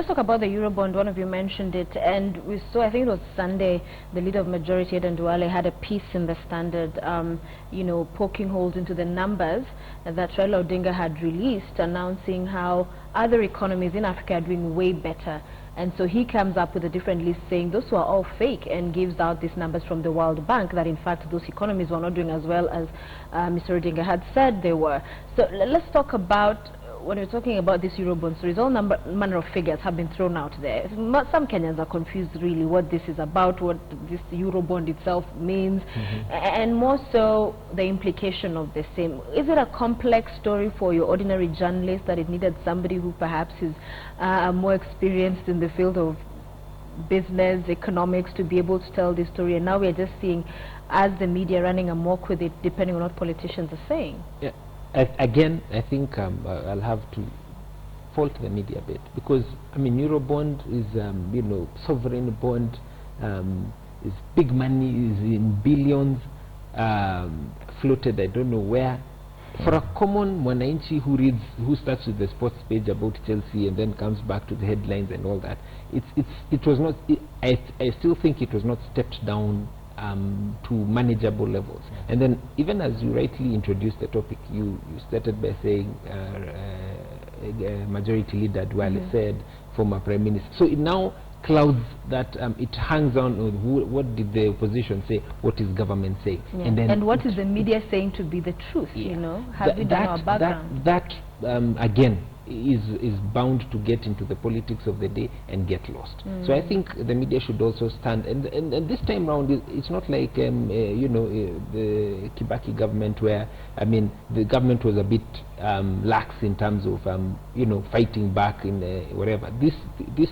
let's talk about the Eurobond. One of you mentioned it, and we saw, I think it was Sunday, the leader of majority, Eden Duale, had a piece in the Standard, you know, poking holes into the numbers that Raila Odinga had released, announcing how other economies in Africa are doing way better. And so he comes up with a different list saying those were all fake, and gives out these numbers from the World Bank that in fact those economies were not doing as well as Mr. Odinga had said they were. So let's talk about, when we're talking about this Eurobond series, all manner of figures have been thrown out there. Some Kenyans are confused really what this is about, what this Eurobond itself means, and more so the implication of the same. Is it a complex story for your ordinary journalist that it needed somebody who perhaps is more experienced in the field of business, economics, to be able to tell this story? And now we're just seeing, as the media, running amok with it, depending on what politicians are saying. Yeah. Again, I think I'll have to fault the media a bit, because I mean Eurobond is you know, sovereign bond, is big money, is in billions, floated I don't know where. For a common mwananchi who starts with the sports page about Chelsea and then comes back to the headlines and all that, it was not. I still think it was not stepped down to manageable levels. And then, even as you rightly introduced the topic, you started by saying Majority Leader Duale said, former Prime Minister. So it now clouds that, it hangs on what did the opposition say, what is government saying, and what is the media saying to be the truth. You know, have we done our background? That again is bound to get into the politics of the day and get lost. So I think the media should also stand, and this time round it's not like you know, the Kibaki government, where I mean the government was a bit lax in terms of you know, fighting back in whatever. This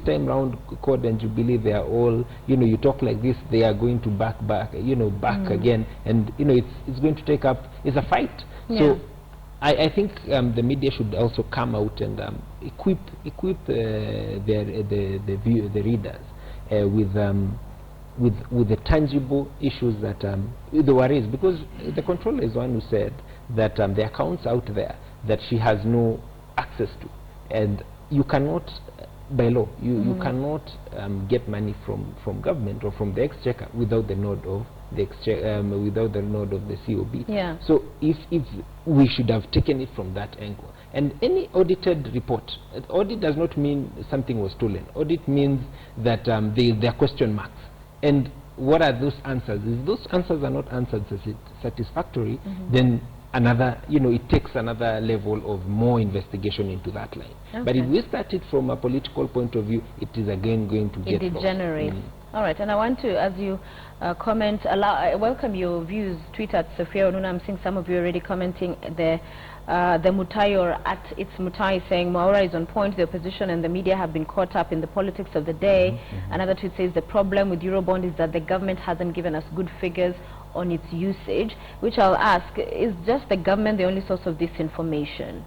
time round, CORD and Jubilee, they are all, you know, you talk like this, they are going to back you know, back again, and you know, it's going to take up, it's a fight. So I think the media should also come out and equip the readers with the tangible issues that the worries, because the controller is one who said that the accounts out there that she has no access to, and you cannot, by law, you cannot get money from government or from the exchequer without the nod of the without the nod of the COB. So if we should have taken it from that angle, and any audited report, audit does not mean something was stolen. Audit means that there are question marks, and what are those answers? If those answers are not answered satisfactory, then another, you know, it takes another level of more investigation into that line. But if we start it from a political point of view, it is again going to get degenerate. All right, and I want to, as you comment, I welcome your views. Tweet at Sophia Onuna. I'm seeing some of you already commenting the Mutai, or at It's Mutai, saying Maura is on point. The opposition and the media have been caught up in the politics of the day. Another tweet says the problem with Eurobond is that the government hasn't given us good figures on its usage, which I'll ask, is just the government the only source of this information?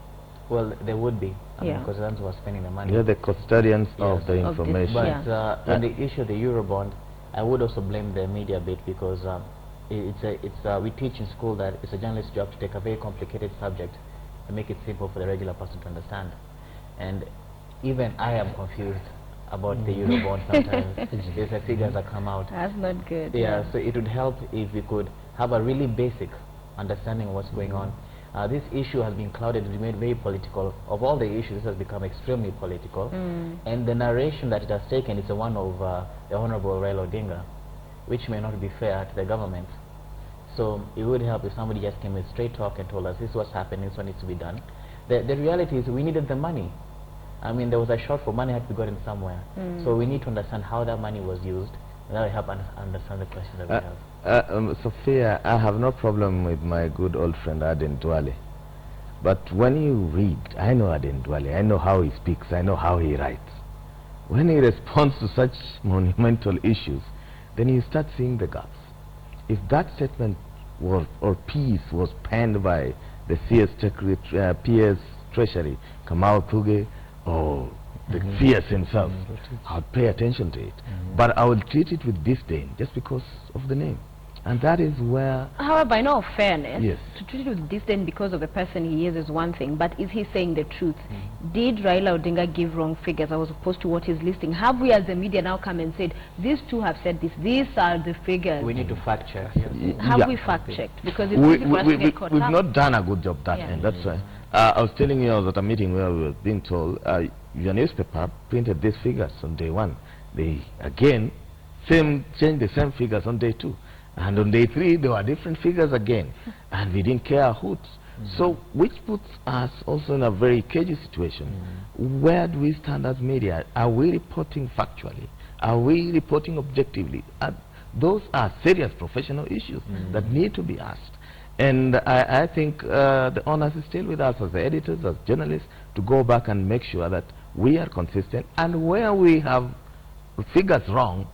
Well, there would be, because that's who are spending the money. You're the custodians of the information. But on the issue of the Eurobond, I would also blame the media a bit, because we teach in school that it's a journalist's job to take a very complicated subject and make it simple for the regular person to understand. And even I am confused about the Eurobond sometimes. There's the figures that come out. That's not good. So it would help if we could have a really basic understanding of what's going on. This issue has been clouded, it's made very political. Of all the issues, this has become extremely political. And the narration that it has taken is the one of the Honorable Raila Odinga, which may not be fair to the government. So it would help if somebody just came with straight talk and told us, this is what's happening, this is what needs to be done. The reality is we needed the money. I mean, there was a shortfall, money had to be gotten somewhere. So we need to understand how that money was used, and that will help understand the questions that we have. Sophia, I have no problem with my good old friend Aden Duale. But when you read, I know Aden Duale, I know how he speaks, I know how he writes. When he responds to such monumental issues, then you start seeing the gaps. If that statement was, or piece was penned by the PS Treasury, Kamau Thuge, or the PS himself, I would pay attention to it. But I would treat it with disdain just because of the name. And that is where... However, in all fairness, Yes. to treat it with disdain because of the person he is one thing, but is he saying the truth? Did Raila Odinga give wrong figures as opposed to what he's listing? Have we as the media now come and said, these two have said this, these are the figures? We need to fact check. Yes. Have we fact checked? Because it's we, easy for us to get caught we've up. not done a good job that Yeah. end. That's why I was telling you, I was at a meeting where we were being told your newspaper printed these figures on day 1. They again changed the same figures on day 2, and on day 3 there were different figures again, and we didn't care a hoot. So which puts us also in a very cagey situation. Where do we stand as media? Are we reporting factually? Are we reporting objectively? Those are serious professional issues that need to be asked. And I think the onus is still with us as the editors, as journalists, to go back and make sure that we are consistent, and where we have figures wrong,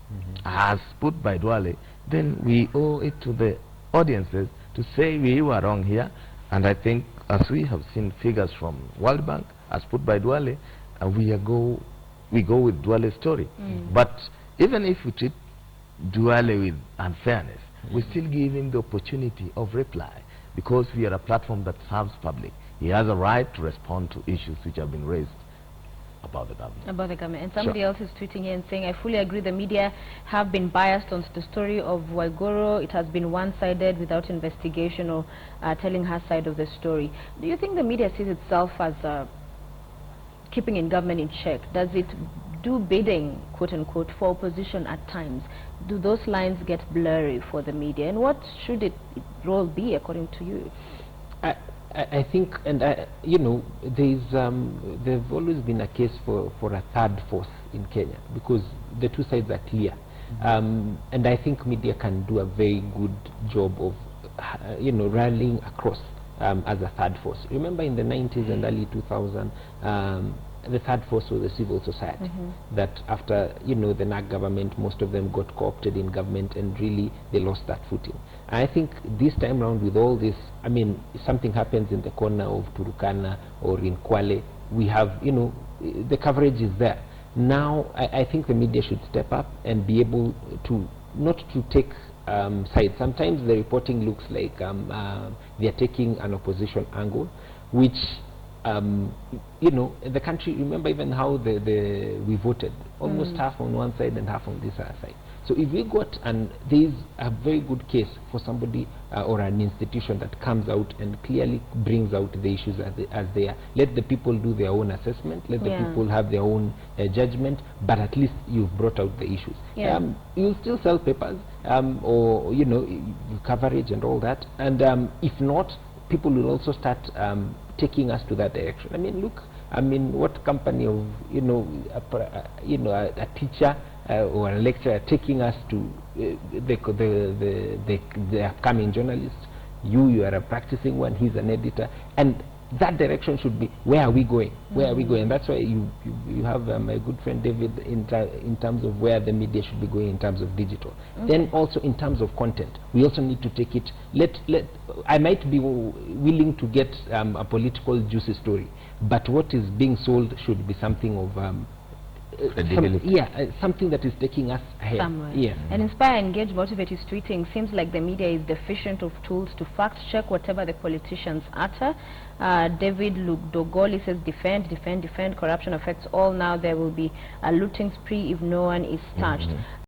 as put by Duale, then we owe it to the audiences to say we were wrong here. And I think, as we have seen figures from World Bank, as put by Duale, we go with Duale's story. But even if we treat Duale with unfairness, we still give him the opportunity of reply, because we are a platform that serves public. He has a right to respond to issues which have been raised about the government. About the government. And somebody else is tweeting here and saying, I fully agree, the media have been biased on the story of Waigoro. It has been one-sided without investigation or telling her side of the story. Do you think the media sees itself as keeping in government in check? Does it do bidding, quote-unquote, for opposition at times? Do those lines get blurry for the media? And what should its role be, according to you? I think, and you know, there's always been a case for a third force in Kenya, because the two sides are clear. And I think media can do a very good job of, you know, rallying across as a third force. Remember in the 90s and early 2000s, the third force was the civil society. That after, you know, the NAG government, most of them got co-opted in government, and really they lost that footing. And I think this time around, with all this, I mean, if something happens in the corner of Turkana or in Kwale, we have, you know, the coverage is there. Now, I think the media should step up and be able to, not to take sides. Sometimes the reporting looks like they are taking an opposition angle, which you know, the country, remember even how we voted, almost half on one side and half on this other side. So if we got, and there is a very good case for somebody or an institution that comes out and clearly brings out the issues as they are, let the people do their own assessment, let the people have their own judgment, but at least you've brought out the issues. You'll still sell papers or, you know, coverage and all that, and if not, people will also start taking us to that direction. I mean, look, I mean, what company of, you know, a teacher or a lecturer taking us to the upcoming journalist? You are a practicing one, he's an editor, and that direction should be, where are we going? Where are we going? And that's why you have my good friend David in terms of where the media should be going in terms of digital. Then also in terms of content, we also need to take it. I might be willing to get a political juicy story, but what is being sold should be something of something that is taking us ahead. Somewhere. Yes. And Inspire, Engage, Motivate is tweeting, seems like the media is deficient of tools to fact check whatever the politicians utter. David Dogoli says, defend, defend, defend. Corruption affects all. Now there will be a looting spree if no one is touched.